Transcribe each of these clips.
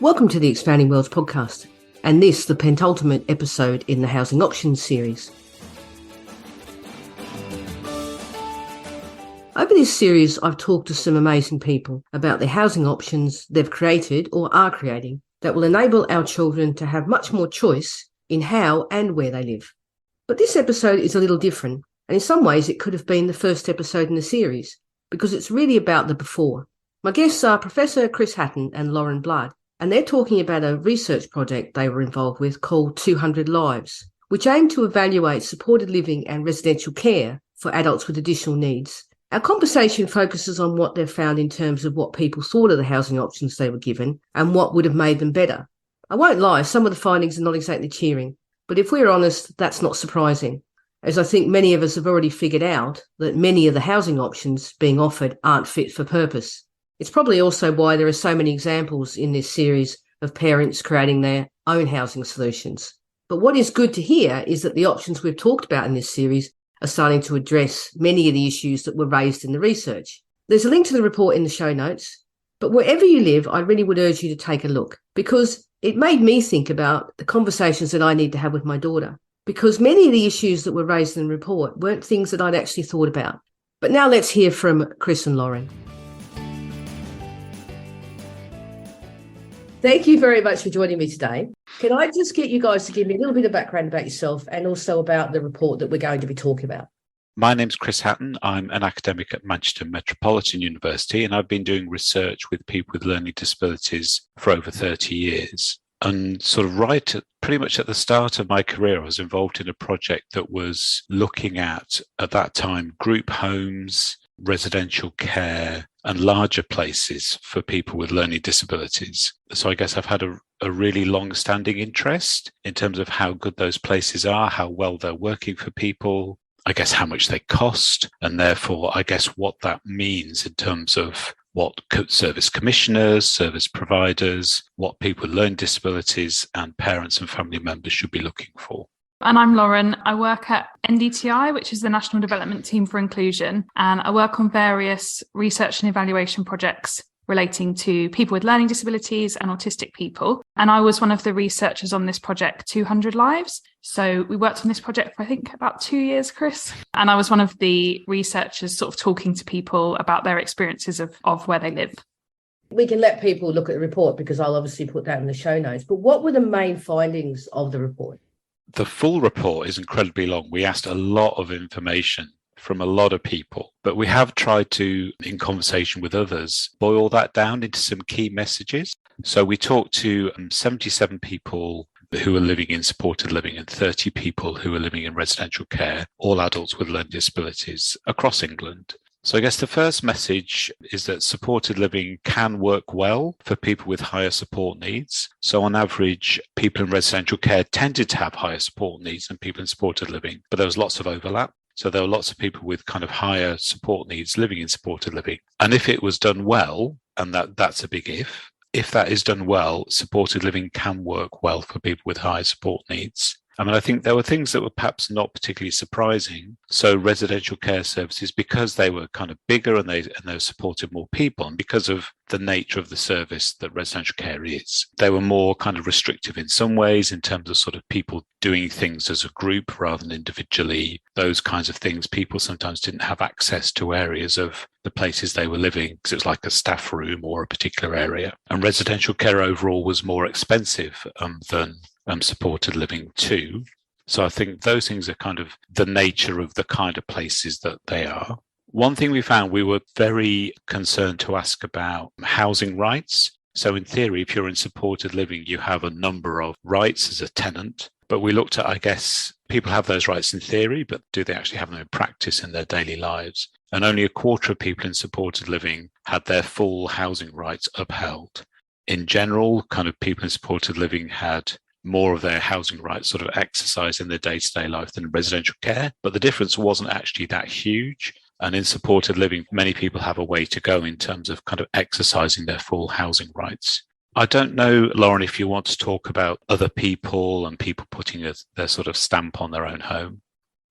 Welcome to the Expanding Worlds podcast, and this the penultimate episode in the Housing Options series. Over this series, I've talked to some amazing people about the housing options they've created or are creating that will enable our children to have much more choice in how and where they live. But this episode is a little different, and in some ways it could have been the first episode in the series, because it's really about the before. My guests are Professor Chris Hatton and Lauren Blood, and they're talking about a research project they were involved with called 200 Lives, which aimed to evaluate supported living and residential care for adults with additional needs. Our conversation focuses on what they've found in terms of what people thought of the housing options they were given and what would have made them better. I won't lie, some of the findings are not exactly cheering, but if we're honest, that's not surprising, as I think many of us have already figured out that many of the housing options being offered aren't fit for purpose. It's probably also why there are so many examples in this series of parents creating their own housing solutions. But what is good to hear is that the options we've talked about in this series are starting to address many of the issues that were raised in the research. There's a link to the report in the show notes, but wherever you live, I really would urge you to take a look, because it made me think about the conversations that I need to have with my daughter, because many of the issues that were raised in the report weren't things that I'd actually thought about. But now let's hear from Chris and Lauren. Thank you very much for joining me today. Can I just get you guys to give me a little bit of background about yourself and also about the report that we're going to be talking about? My name's Chris Hatton. I'm an academic at Manchester Metropolitan University, and I've been doing research with people with learning disabilities for over 30 years. And sort of pretty much at the start of my career, I was involved in a project that was looking at that time, group homes, residential care, and larger places for people with learning disabilities. So I guess I've had a really long-standing interest in terms of how good those places are, how well they're working for people, I guess how much they cost, and therefore I guess what that means in terms of what service commissioners, service providers, what people with learning disabilities and parents and family members should be looking for. And I'm Lauren. I work at NDTI, which is the National Development Team for Inclusion, and I work on various research and evaluation projects relating to people with learning disabilities and autistic people. And I was one of the researchers on this project, 200 Lives. So we worked on this project for, I think, about 2 years, Chris. And I was one of the researchers sort of talking to people about their experiences of where they live. We can let people look at the report because I'll obviously put that in the show notes. But what were the main findings of the report? The full report is incredibly long. We asked a lot of information from a lot of people, but we have tried to, in conversation with others, boil that down into some key messages. So we talked to 77 people who are living in supported living and 30 people who are living in residential care, all adults with learning disabilities across England. So I guess the first message is that supported living can work well for people with higher support needs. So on average, people in residential care tended to have higher support needs than people in supported living, but there was lots of overlap. So there were lots of people with kind of higher support needs living in supported living. And if it was done well, and that's a big if that is done well, supported living can work well for people with high support needs. I mean, I think there were things that were perhaps not particularly surprising. So residential care services, because they were kind of bigger and they supported more people, and because of the nature of the service that residential care is, they were more kind of restrictive in some ways in terms of sort of people doing things as a group rather than individually. Those kinds of things, people sometimes didn't have access to areas of the places they were living because it was like a staff room or a particular area. And residential care overall was more expensive than supported living too. So I think those things are kind of the nature of the kind of places that they are. One thing we found, we were very concerned to ask about housing rights. So in theory, if you're in supported living, you have a number of rights as a tenant. But we looked at, I guess, people have those rights in theory, but do they actually have them in practice in their daily lives? And only a quarter of people in supported living had their full housing rights upheld. In general, kind of people in supported living had more of their housing rights sort of exercised in their day-to-day life than residential care. But the difference wasn't actually that huge. And in supported living, many people have a way to go in terms of kind of exercising their full housing rights. I don't know, Lauren, if you want to talk about other people and people putting their sort of stamp on their own home.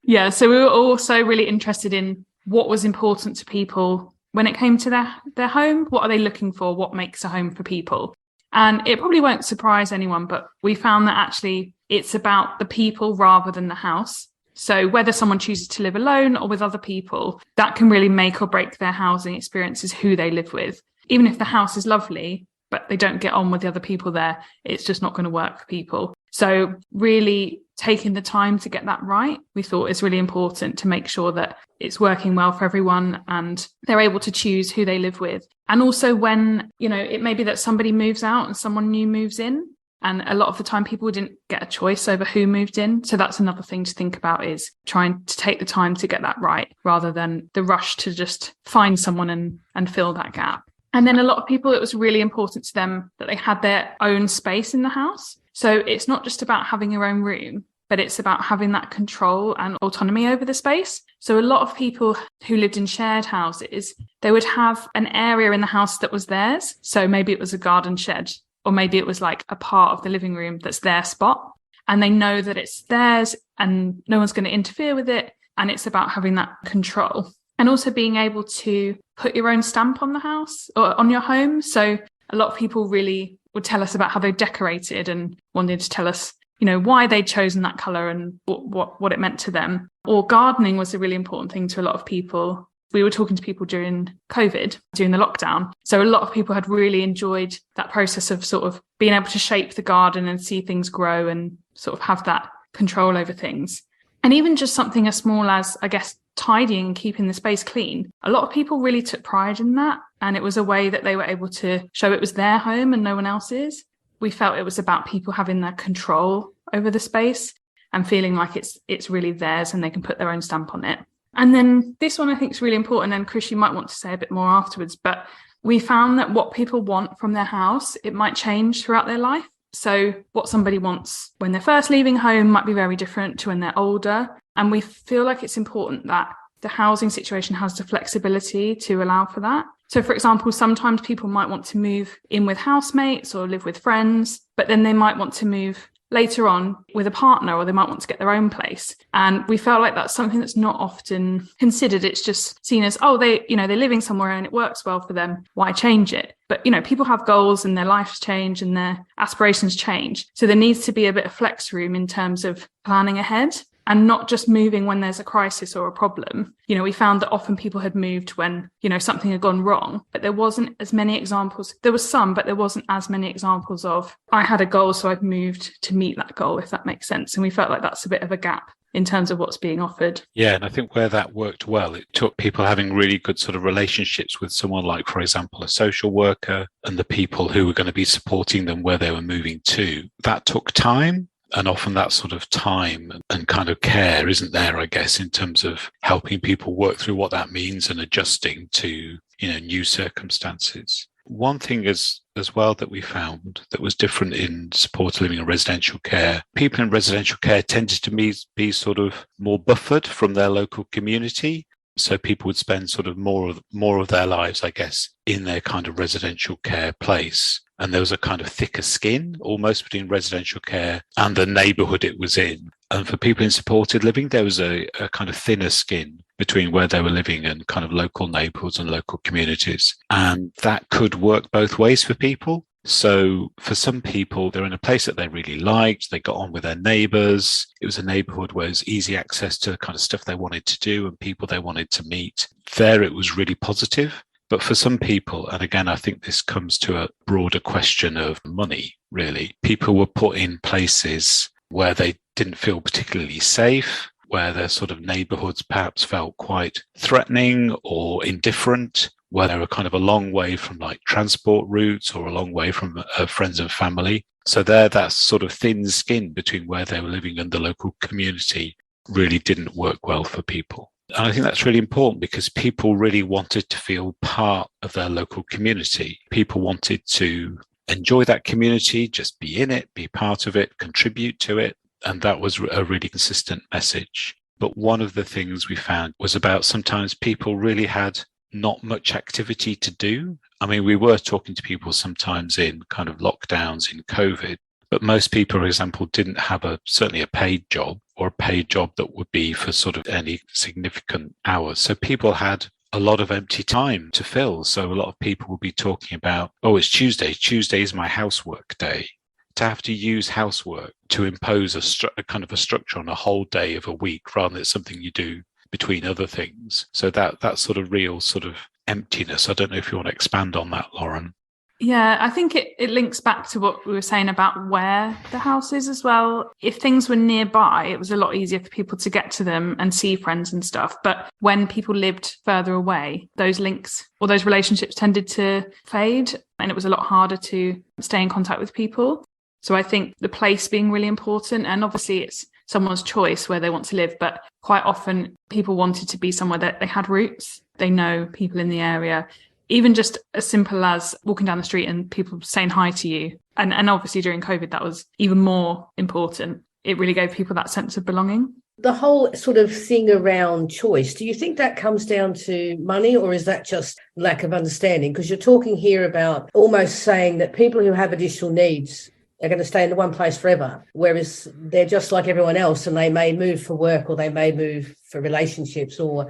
Yeah, so we were also really interested in what was important to people when it came to their home. What are they looking for? What makes a home for people? And it probably won't surprise anyone, but we found that actually it's about the people rather than the house. So whether someone chooses to live alone or with other people, that can really make or break their housing experiences, who they live with. Even if the house is lovely, but they don't get on with the other people there, it's just not going to work for people. So really taking the time to get that right, we thought is really important to make sure that it's working well for everyone and they're able to choose who they live with. And also when, it may be that somebody moves out and someone new moves in. And a lot of the time people didn't get a choice over who moved in. So that's another thing to think about, is trying to take the time to get that right rather than the rush to just find someone and fill that gap. And then a lot of people, it was really important to them that they had their own space in the house. So it's not just about having your own room, but it's about having that control and autonomy over the space. So a lot of people who lived in shared houses, they would have an area in the house that was theirs. So maybe it was a garden shed, or maybe it was like a part of the living room that's their spot. And they know that it's theirs and no one's going to interfere with it. And it's about having that control. And also being able to put your own stamp on the house or on your home. So a lot of people really would tell us about how they decorated and wanted to tell us, why they'd chosen that colour and what it meant to them. Or gardening was a really important thing to a lot of people. We were talking to people during COVID, during the lockdown. So a lot of people had really enjoyed that process of sort of being able to shape the garden and see things grow and sort of have that control over things. And even just something as small as, I guess, tidying and keeping the space clean. A lot of people really took pride in that. And it was a way that they were able to show it was their home and no one else's. We felt it was about people having that control over the space and feeling like it's really theirs and they can put their own stamp on it. And then this one I think is really important. And Chris, you might want to say a bit more afterwards, but we found that what people want from their house, it might change throughout their life. So what somebody wants when they're first leaving home might be very different to when they're older. And we feel like it's important that the housing situation has the flexibility to allow for that. So, for example, sometimes people might want to move in with housemates or live with friends, but then they might want to move later on with a partner, or they might want to get their own place. And we felt like that's something that's not often considered. It's just seen as, they're living somewhere and it works well for them. Why change it? But, people have goals and their lives change and their aspirations change. So there needs to be a bit of flex room in terms of planning ahead. And not just moving when there's a crisis or a problem. We found that often people had moved when, something had gone wrong, but there wasn't as many examples. There was some, but there wasn't as many examples of, I had a goal, so I've moved to meet that goal, if that makes sense. And we felt like that's a bit of a gap in terms of what's being offered. Yeah, and I think where that worked well, it took people having really good sort of relationships with someone like, for example, a social worker and the people who were going to be supporting them where they were moving to. That took time. And often that sort of time and kind of care isn't there, I guess, in terms of helping people work through what that means and adjusting to, new circumstances. One thing as well that we found that was different in supported living and residential care, people in residential care tended to be sort of more buffered from their local community. So people would spend sort of more of their lives, I guess, in their kind of residential care place. And there was a kind of thicker skin almost between residential care and the neighbourhood it was in. And for people in supported living, there was a kind of thinner skin between where they were living and kind of local neighbourhoods and local communities. And that could work both ways for people. So for some people, they're in a place that they really liked. They got on with their neighbours. It was a neighbourhood where it was easy access to the kind of stuff they wanted to do and people they wanted to meet. There, it was really positive. But for some people, and again, I think this comes to a broader question of money, really. People were put in places where they didn't feel particularly safe, where their sort of neighbourhoods perhaps felt quite threatening or indifferent, where they were kind of a long way from like transport routes or a long way from friends and family. So that sort of thin skin between where they were living and the local community really didn't work well for people. And I think that's really important because people really wanted to feel part of their local community. People wanted to enjoy that community, just be in it, be part of it, contribute to it. And that was a really consistent message. But one of the things we found was about sometimes people really had not much activity to do. I mean, we were talking to people sometimes in kind of lockdowns in COVID, but most people, for example, didn't have certainly a paid job or a paid job that would be for sort of any significant hours. So people had a lot of empty time to fill. So a lot of people will be talking about, oh, it's Tuesday. Tuesday is my housework day. To have to use housework to impose a kind of a structure on a whole day of a week rather than it's something you do between other things. So that sort of real sort of emptiness. I don't know if you want to expand on that, Lauren. Yeah, I think it links back to what we were saying about where the house is as well. If things were nearby, it was a lot easier for people to get to them and see friends and stuff. But when people lived further away, those links or those relationships tended to fade, and it was a lot harder to stay in contact with people. So I think the place being really important, and obviously it's someone's choice where they want to live, but quite often people wanted to be somewhere that they had roots. They know people in the area. Even just as simple as walking down the street and people saying hi to you. And obviously during COVID, that was even more important. It really gave people that sense of belonging. The whole sort of thing around choice, do you think that comes down to money, or is that just lack of understanding? Because you're talking here about almost saying that people who have additional needs are going to stay in the one place forever, whereas they're just like everyone else and they may move for work, or they may move for relationships, or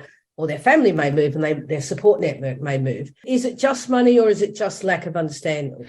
their family may move and their support network may move. Is it just money, or is it just lack of understanding?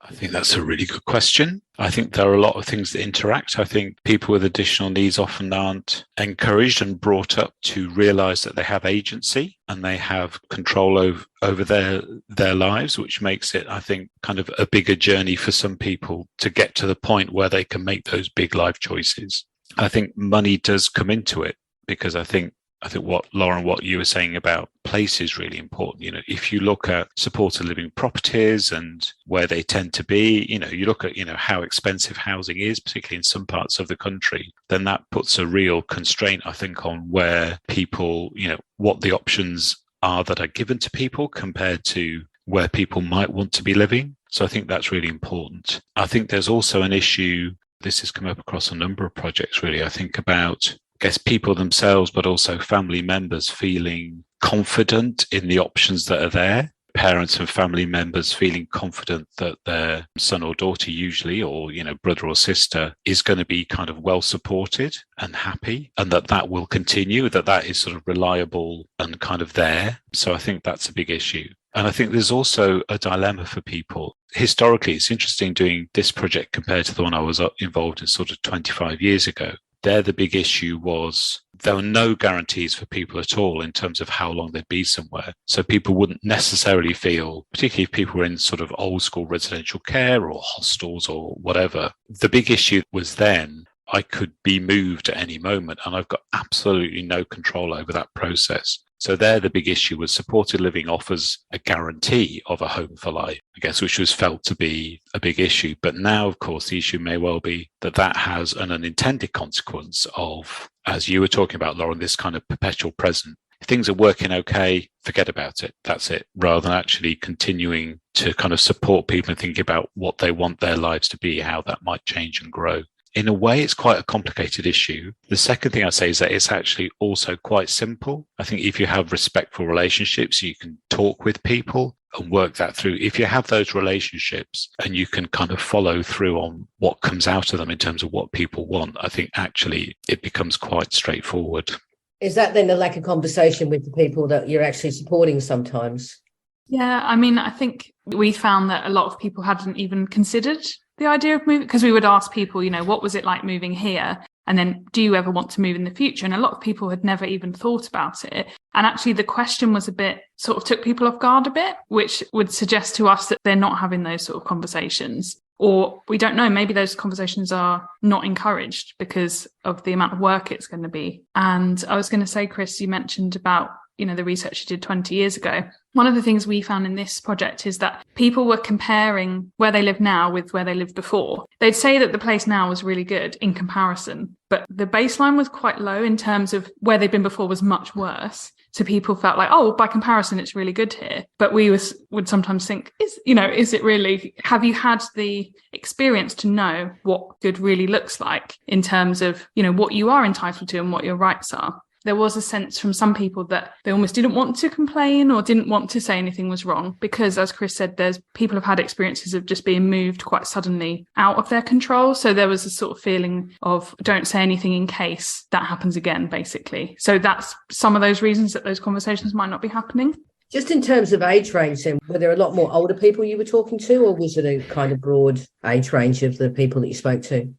I think that's a really good question. I think there are a lot of things that interact. I think people with additional needs often aren't encouraged and brought up to realise that they have agency and they have control over their lives, which makes it, I think, kind of a bigger journey for some people to get to the point where they can make those big life choices. I think money does come into it, because I think what Lauren, what you were saying about place is really important. You know, if you look at supported living properties and where they tend to be, you know, you look at, you know, how expensive housing is, particularly in some parts of the country, then that puts a real constraint, I think, on where people, you know, what the options are that are given to people compared to where people might want to be living. So I think that's really important. I think there's also an issue, this has come up across a number of projects really, I think about, I guess, people themselves, but also family members feeling confident in the options that are there. Parents and family members feeling confident that their son or daughter usually, or, you know, brother or sister, is going to be kind of well supported and happy, and that will continue, that is sort of reliable and kind of there. So I think that's a big issue. And I think there's also a dilemma for people. Historically, it's interesting doing this project compared to the one I was involved in sort of 25 years ago. There, the big issue was there were no guarantees for people at all in terms of how long they'd be somewhere. So people wouldn't necessarily feel, particularly if people were in sort of old school residential care or hostels or whatever. The big issue was then I could be moved at any moment, and I've got absolutely no control over that process. So there, the big issue was supported living offers a guarantee of a home for life, I guess, which was felt to be a big issue. But now, of course, the issue may well be that has an unintended consequence of, as you were talking about, Lauren, this kind of perpetual present. If things are working okay, forget about it. That's it. Rather than actually continuing to kind of support people and think about what they want their lives to be, how that might change and grow. In a way, it's quite a complicated issue. The second thing I'd say is that it's actually also quite simple. I think if you have respectful relationships, you can talk with people and work that through. If you have those relationships and you can kind of follow through on what comes out of them in terms of what people want, I think actually it becomes quite straightforward. Is that then the lack of conversation with the people that you're actually supporting sometimes? Yeah, I mean, I think we found that a lot of people hadn't even considered the idea of moving, because we would ask people, you know, what was it like moving here? And then, do you ever want to move in the future? And a lot of people had never even thought about it. And actually the question was a bit, sort of took people off guard a bit, which would suggest to us that they're not having those sort of conversations. Or we don't know, maybe those conversations are not encouraged because of the amount of work it's going to be. And I was going to say, Chris, you mentioned about, you know, the research you did 20 years ago. One of the things we found in this project is that people were comparing where they live now with where they lived before. They'd say that the place now was really good in comparison, but the baseline was quite low in terms of where they'd been before was much worse. So people felt like, oh, by comparison, it's really good here. But we would sometimes think, is it really, have you had the experience to know what good really looks like in terms of, you know, what you are entitled to and what your rights are? there was a sense from some people that they almost didn't want to complain or didn't want to say anything was wrong because, as Chris said, there's people have had experiences of just being moved quite suddenly out of their control. So there was a sort of feeling of don't say anything in case that happens again, basically. So that's some of those reasons that those conversations might not be happening. Just in terms of age range, then, were there a lot more older people you were talking to, or was it a kind of broad age range of the people that you spoke to?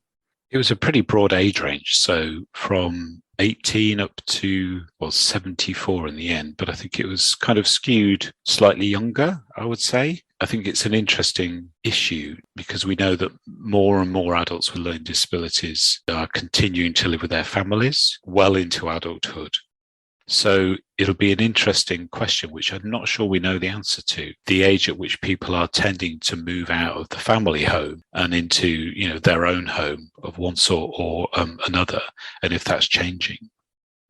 It was a pretty broad age range. So from 18 up to, 74 in the end, but I think it was kind of skewed slightly younger, I would say. I think it's an interesting issue because we know that more and more adults with learning disabilities are continuing to live with their families well into adulthood. So it'll be an interesting question, which I'm not sure we know the answer to, the age at which people are tending to move out of the family home and into, their own home of one sort or another, and if that's changing.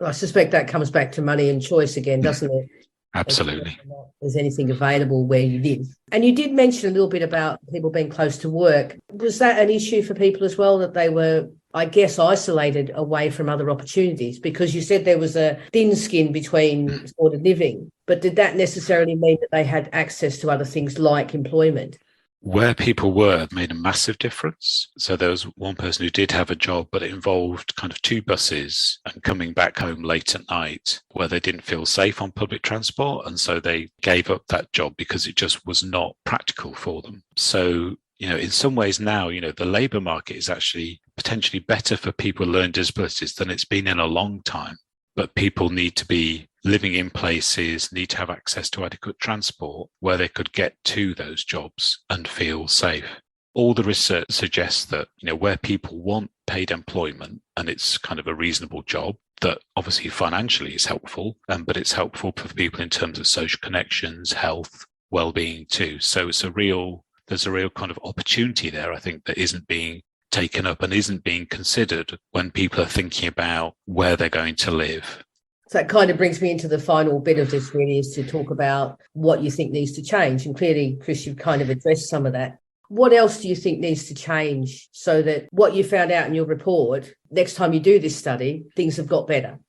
I suspect that comes back to money and choice again, doesn't it? Absolutely. There's anything available where you live. And you did mention a little bit about people being close to work. Was that an issue for people as well, that they were, I guess, isolated away from other opportunities? Because you said there was a thin skin between supported living, but did that necessarily mean that they had access to other things like employment? Where people were made a massive difference. So there was one person who did have a job, but it involved kind of 2 buses and coming back home late at night where they didn't feel safe on public transport. And so they gave up that job because it just was not practical for them. So, in some ways now, the labour market is actually potentially better for people with learning disabilities than it's been in a long time. But people need to be living in places, need to have access to adequate transport where they could get to those jobs and feel safe. All the research suggests that, where people want paid employment and it's kind of a reasonable job, that obviously financially is helpful, but it's helpful for people in terms of social connections, health, well-being too. So there's a real kind of opportunity there, I think, that isn't being taken up and isn't being considered when people are thinking about where they're going to live. So that kind of brings me into the final bit of this, really, is to talk about what you think needs to change. And clearly, Chris, you've kind of addressed some of that. What else do you think needs to change so that what you found out in your report, next time you do this study, things have got better?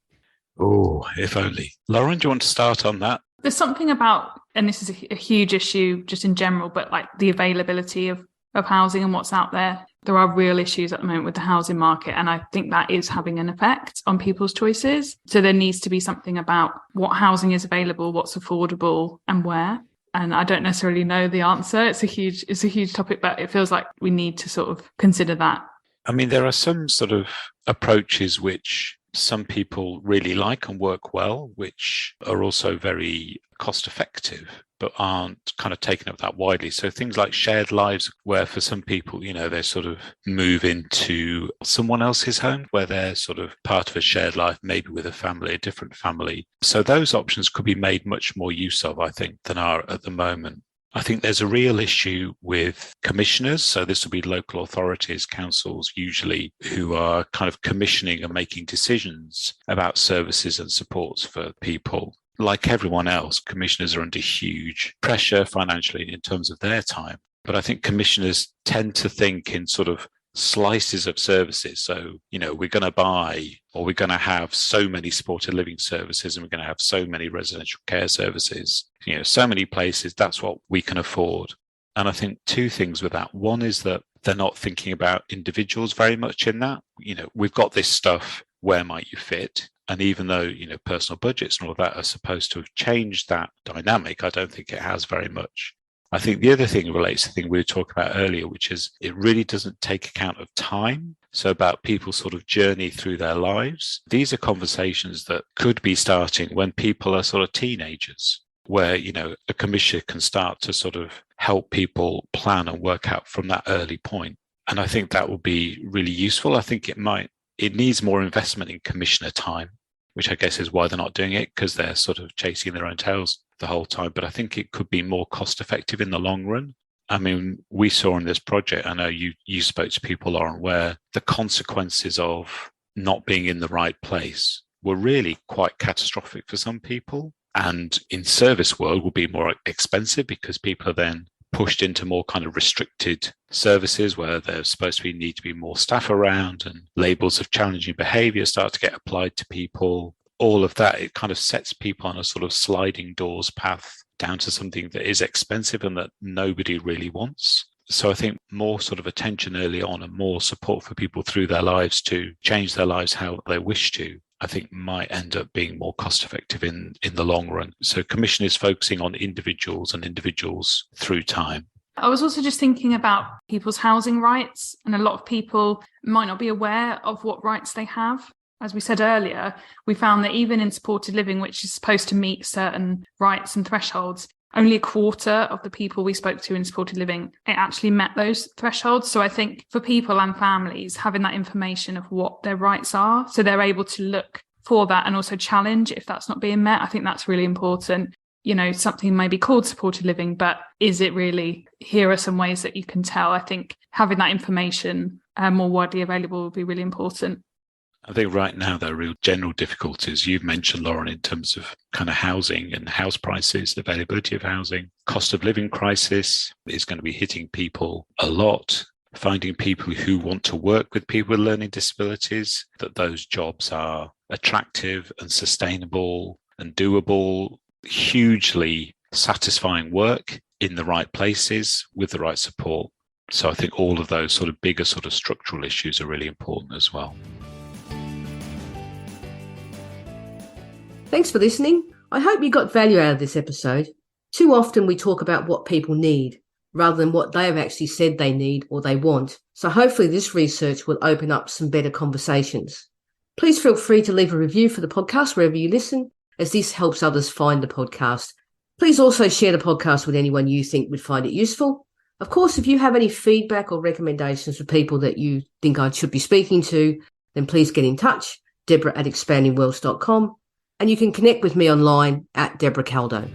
Oh, if only. Lauren, do you want to start on that? There's something about, and this is a huge issue just in general, but like the availability of housing and what's out there. There are real issues at the moment with the housing market, and I think that is having an effect on people's choices. So there needs to be something about what housing is available, what's affordable, and where. And I don't necessarily know the answer. It's a huge topic, but it feels like we need to sort of consider that. I mean, there are some sort of approaches which some people really like and work well, which are also very cost effective, but aren't kind of taken up that widely. So things like shared lives, where for some people, they sort of move into someone else's home where they're sort of part of a shared life, maybe with a family, a different family. So those options could be made much more use of, I think, than are at the moment. I think there's a real issue with commissioners. So this will be local authorities, councils usually, who are kind of commissioning and making decisions about services and supports for people. Like everyone else, commissioners are under huge pressure financially in terms of their time. But I think commissioners tend to think in sort of slices of services. So, we're going to buy, or we're going to have so many supported living services, and we're going to have so many residential care services, so many places, that's what we can afford. And I think 2 things with that. One is that they're not thinking about individuals very much in that. We've got this stuff, where might you fit? And even though, personal budgets and all of that are supposed to have changed that dynamic, I don't think it has very much. I think the other thing relates to the thing we were talking about earlier, which is it really doesn't take account of time. So about people's sort of journey through their lives. These are conversations that could be starting when people are sort of teenagers, where, a commissioner can start to sort of help people plan and work out from that early point. And I think that will be really useful. I think it needs more investment in commissioner time, which I guess is why they're not doing it, because they're sort of chasing their own tails the whole time. But I think it could be more cost effective in the long run. I mean, we saw in this project, I know you spoke to people, Lauren, where the consequences of not being in the right place were really quite catastrophic for some people. And in service world will be more expensive because people are then pushed into more kind of restricted services where there's supposed to need to be more staff around, and labels of challenging behaviour start to get applied to people. all of that, it kind of sets people on a sort of sliding doors path down to something that is expensive and that nobody really wants. So I think more sort of attention early on and more support for people through their lives to change their lives how they wish to, I think might end up being more cost effective in the long run. So Commission is focusing on individuals and individuals through time. I was also just thinking about people's housing rights, and a lot of people might not be aware of what rights they have. As we said earlier, we found that even in supported living, which is supposed to meet certain rights and thresholds, only a quarter of the people we spoke to in supported living, it actually met those thresholds. So I think for people and families, having that information of what their rights are, so they're able to look for that and also challenge if that's not being met, I think that's really important. You know, something may be called supported living, but is it really? Here are some ways that you can tell. I think having that information more widely available would be really important. I think right now there are real general difficulties. You've mentioned, Lauren, in terms of kind of housing and house prices, the availability of housing, cost of living crisis is going to be hitting people a lot. Finding people who want to work with people with learning disabilities, that those jobs are attractive and sustainable and doable, hugely satisfying work in the right places with the right support. So I think all of those sort of bigger sort of structural issues are really important as well. Thanks for listening. I hope you got value out of this episode. Too often we talk about what people need rather than what they have actually said they need or they want. So hopefully this research will open up some better conversations. Please feel free to leave a review for the podcast wherever you listen, as this helps others find the podcast. Please also share the podcast with anyone you think would find it useful. Of course, if you have any feedback or recommendations for people that you think I should be speaking to, then please get in touch, Deborah@expandingworlds.com. And you can connect with me online @Deborah Caldo.